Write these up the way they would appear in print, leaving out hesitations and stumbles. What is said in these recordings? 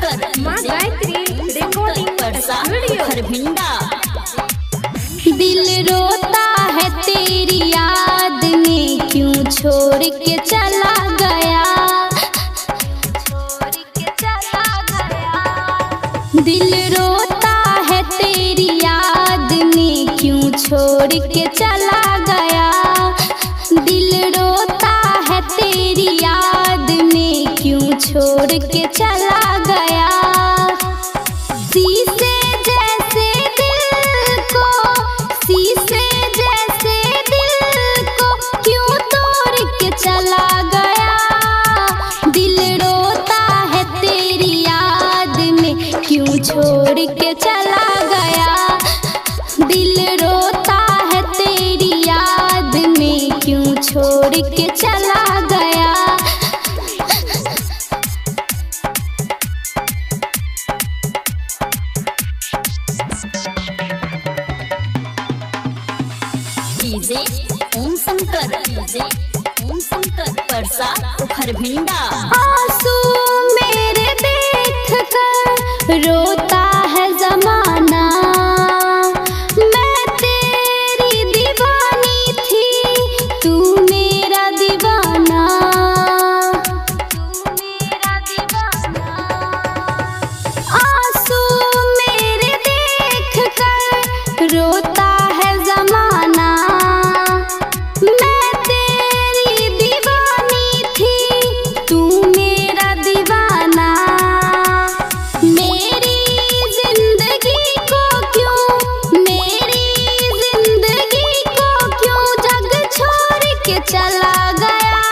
शंकर माँ Gayatri recording studio Kharbhinda. दिल रोता है तेरी याद में, क्यों छोड़ के चला गया। दिल रोता है तेरी याद में, क्यों छोड़ के चला गया। दिल रोता है तेरी याद में, क्यों छोड़ के चला गया। शीशे जैसे दिल को, शीशे जैसे दिल को क्यों तोड़ के चला गया। दिल रोता है तेरी याद में, क्यों छोड़ के चला गया। दिल रोता है तेरी याद में, क्यों छोड़ के चला गया। डीजे ओम शंकर, डीजे ओम शंकर परसा खरभिंडा। आंसू मेरे देख कर रोता है जमाना, मैं तेरी दीवानी थी तू मेरा दीवाना। आंसू मेरे देख कर रोता है जमाना, मैं तेरी दीवानी थी तू मेरा दीवाना। मेरी जिंदगी को क्यों, मेरी जिंदगी को क्यों जग छोड़ के चला गया।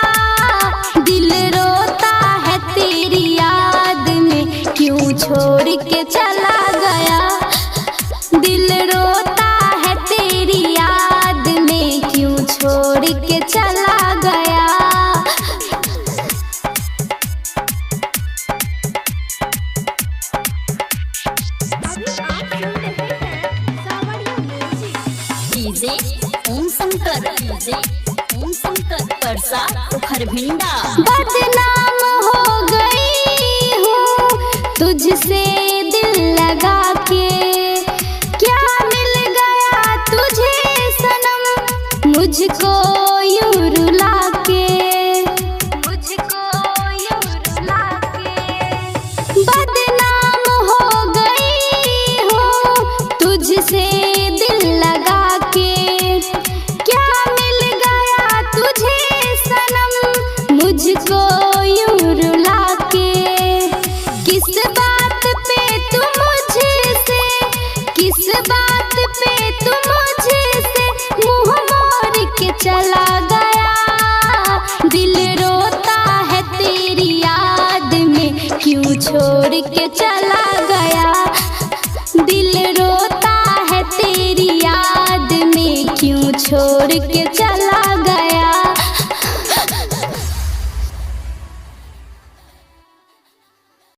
दिल रोता है तेरी याद में, क्यों छोड़ के चला गया। दिल रोता है तेरी याद में, क्यों छोड़ के चला गया। डीजे ओम शंकर, डीजे ओम शंकर परसा खरभिंडा। बदनाम हो गई हूँ तुझसे दिल लगा के, क्या मिल गया तुझे सनम मुझको यूं रुला के। मुझको यूं रुला के बदनाम हो गई हूँ तुझसे दिल लगा के, क्या मिल गया तुझे सनम मुझको यूं रुला के। किस बात पे तू मुझसे, किस बात पे तू मुझसे मुंह मोड़ के चला गया। दिल रोता है तेरी याद में, क्यों छोड़ के चला